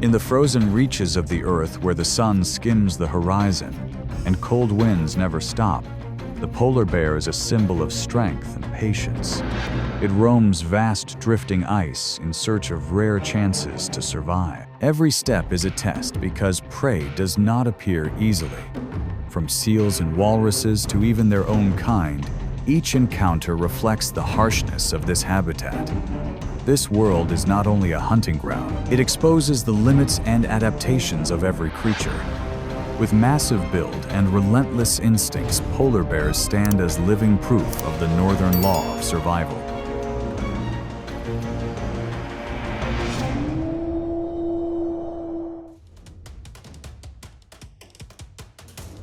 In the frozen reaches of the earth where the sun skims the horizon and cold winds never stop, the polar bear is a symbol of strength and patience. It roams vast drifting ice in search of rare chances to survive. Every step is a test because prey does not appear easily. From seals and walruses to even their own kind, each encounter reflects the harshness of this habitat. This world is not only a hunting ground, it exposes the limits and adaptations of every creature. With massive build and relentless instincts, polar bears stand as living proof of the northern law of survival.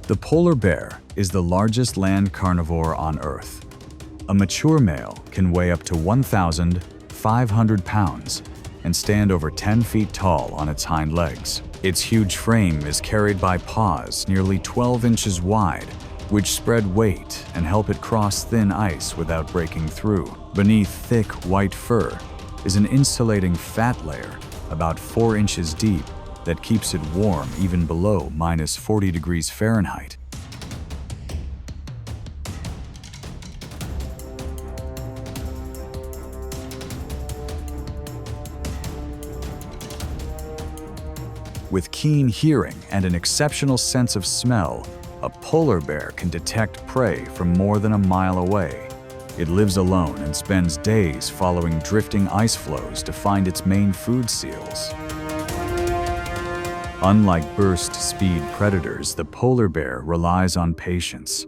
The polar bear is the largest land carnivore on Earth. A mature male can weigh up to 1,500 pounds and stand over 10 feet tall on its hind legs. Its huge frame is carried by paws nearly 12 inches wide, which spread weight and help it cross thin ice without breaking through. Beneath thick white fur is an insulating fat layer about 4 inches deep that keeps it warm even below -40 degrees Fahrenheit. With keen hearing and an exceptional sense of smell, a polar bear can detect prey from more than a mile away. It lives alone and spends days following drifting ice floes to find its main food seals. Unlike burst-speed predators, the polar bear relies on patience.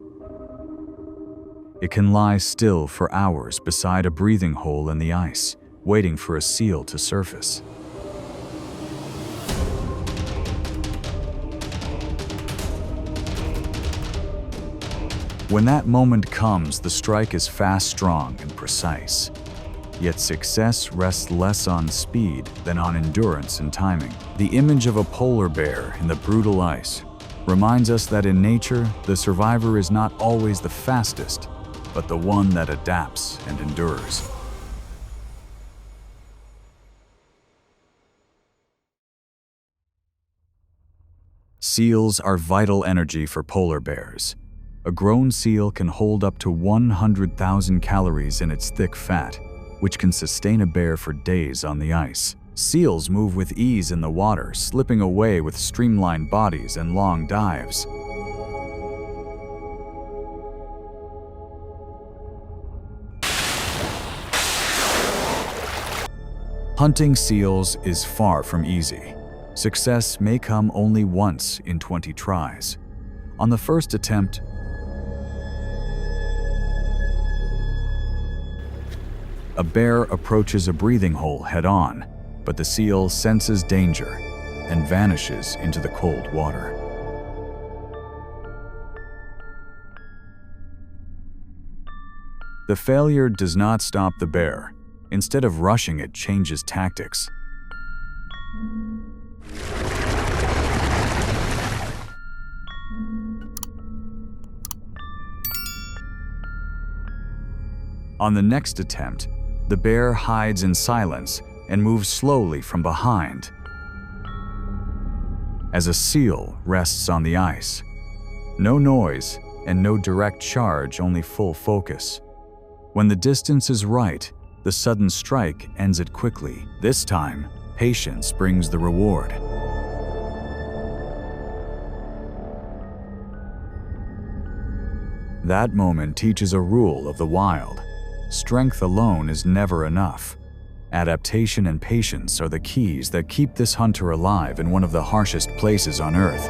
It can lie still for hours beside a breathing hole in the ice, waiting for a seal to surface. When that moment comes, the strike is fast, strong, and precise. Yet success rests less on speed than on endurance and timing. The image of a polar bear in the brutal ice reminds us that in nature, the survivor is not always the fastest, but the one that adapts and endures. Seals are vital energy for polar bears. A grown seal can hold up to 100,000 calories in its thick fat, which can sustain a bear for days on the ice. Seals move with ease in the water, slipping away with streamlined bodies and long dives. Hunting seals is far from easy. Success may come only once in 20 tries. On the first attempt, a bear approaches a breathing hole head-on, but the seal senses danger and vanishes into the cold water. The failure does not stop the bear. Instead of rushing, it changes tactics. On the next attempt, the bear hides in silence and moves slowly from behind, as a seal rests on the ice. No noise and no direct charge, only full focus. When the distance is right, the sudden strike ends it quickly. This time, patience brings the reward. That moment teaches a rule of the wild. Strength alone is never enough. Adaptation and patience are the keys that keep this hunter alive in one of the harshest places on Earth.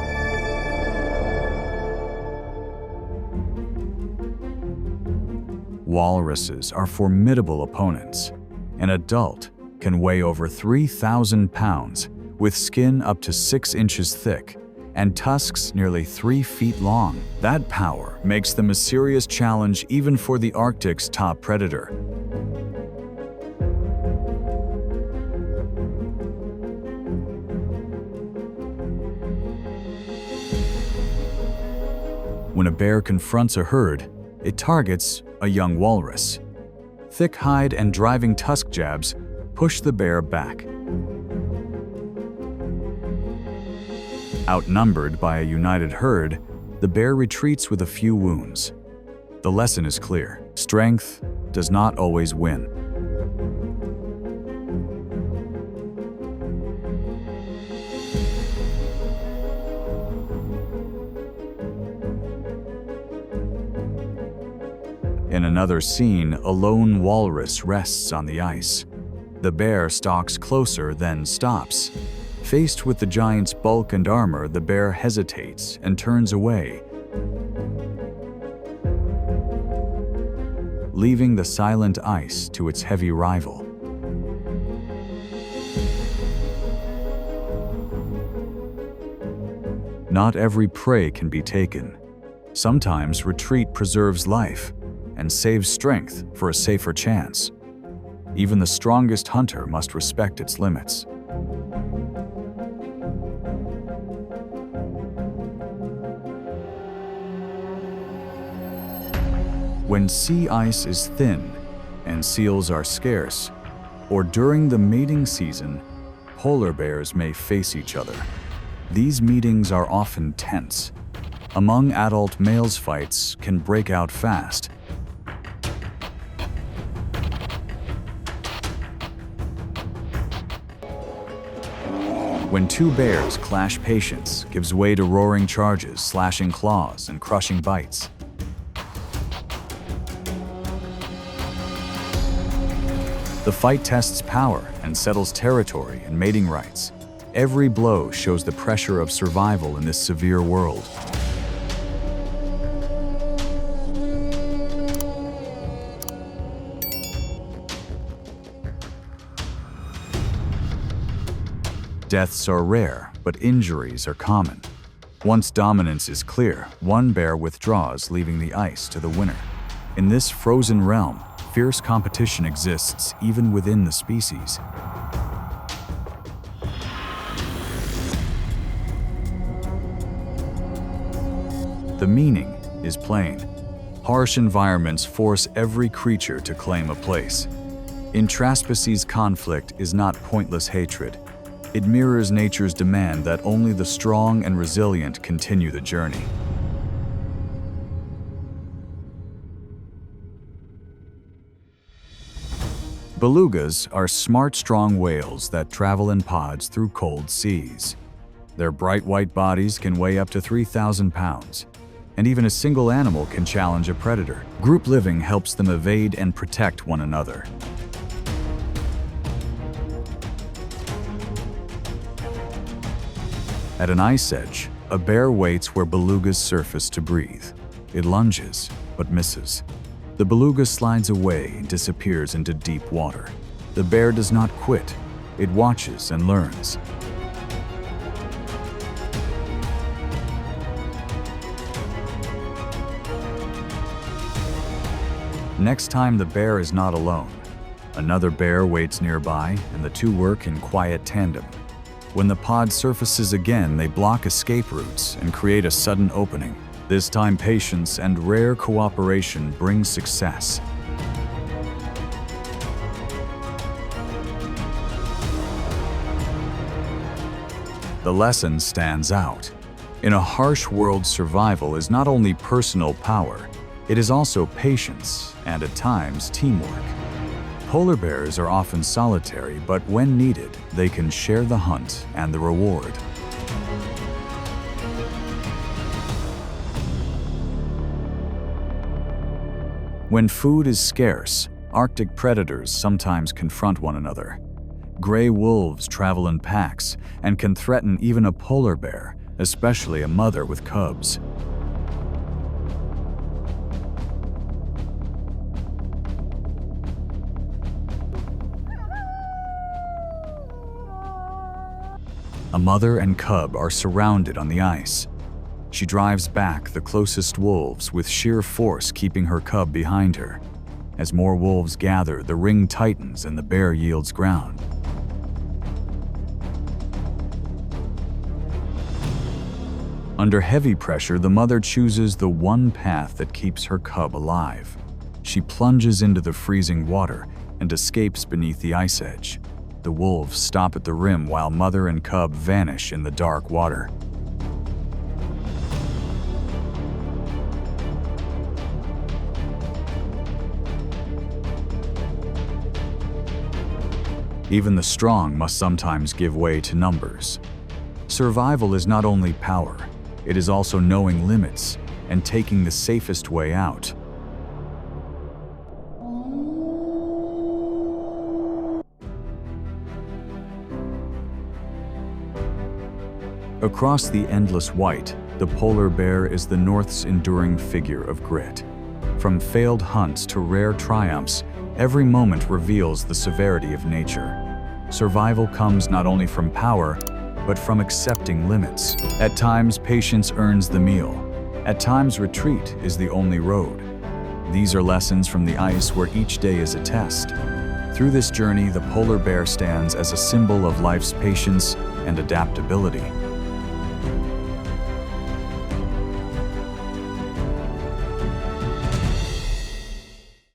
Walruses are formidable opponents. An adult can weigh over 3,000 pounds, with skin up to 6 inches thick and tusks nearly 3 feet long. That power makes them a serious challenge even for the Arctic's top predator. When a bear confronts a herd, it targets a young walrus. Thick hide and driving tusk jabs push the bear back. Outnumbered by a united herd, the bear retreats with a few wounds. The lesson is clear: strength does not always win. In another scene, a lone walrus rests on the ice. The bear stalks closer, then stops. Faced with the giant's bulk and armor, the bear hesitates and turns away, leaving the silent ice to its heavy rival. Not every prey can be taken. Sometimes retreat preserves life and saves strength for a safer chance. Even the strongest hunter must respect its limits. When sea ice is thin and seals are scarce, or during the mating season, polar bears may face each other. These meetings are often tense. Among adult males, fights can break out fast. When two bears clash, patience gives way to roaring charges, slashing claws, and crushing bites. The fight tests power and settles territory and mating rights. Every blow shows the pressure of survival in this severe world. Deaths are rare, but injuries are common. Once dominance is clear, one bear withdraws, leaving the ice to the winner. In this frozen realm, fierce competition exists even within the species. The meaning is plain. Harsh environments force every creature to claim a place. Intraspecies conflict is not pointless hatred. It mirrors nature's demand that only the strong and resilient continue the journey. Belugas are smart, strong whales that travel in pods through cold seas. Their bright white bodies can weigh up to 3,000 pounds, and even a single animal can challenge a predator. Group living helps them evade and protect one another. At an ice edge, a bear waits where belugas surface to breathe. It lunges, but misses. The beluga slides away and disappears into deep water. The bear does not quit. It watches and learns. Next time, the bear is not alone. Another bear waits nearby, and the two work in quiet tandem. When the pod surfaces again, they block escape routes and create a sudden opening. This time, patience and rare cooperation bring success. The lesson stands out. In a harsh world, survival is not only personal power, it is also patience and, at times, teamwork. Polar bears are often solitary, but when needed, they can share the hunt and the reward. When food is scarce, Arctic predators sometimes confront one another. Gray wolves travel in packs and can threaten even a polar bear, especially a mother with cubs. A mother and cub are surrounded on the ice. She drives back the closest wolves with sheer force, keeping her cub behind her. As more wolves gather, the ring tightens and the bear yields ground. Under heavy pressure, the mother chooses the one path that keeps her cub alive. She plunges into the freezing water and escapes beneath the ice edge. The wolves stop at the rim while mother and cub vanish in the dark water. Even the strong must sometimes give way to numbers. Survival is not only power, it is also knowing limits and taking the safest way out. Across the endless white, the polar bear is the North's enduring figure of grit. From failed hunts to rare triumphs, every moment reveals the severity of nature. Survival comes not only from power, but from accepting limits. At times, patience earns the meal. At times, retreat is the only road. These are lessons from the ice where each day is a test. Through this journey, the polar bear stands as a symbol of life's patience and adaptability.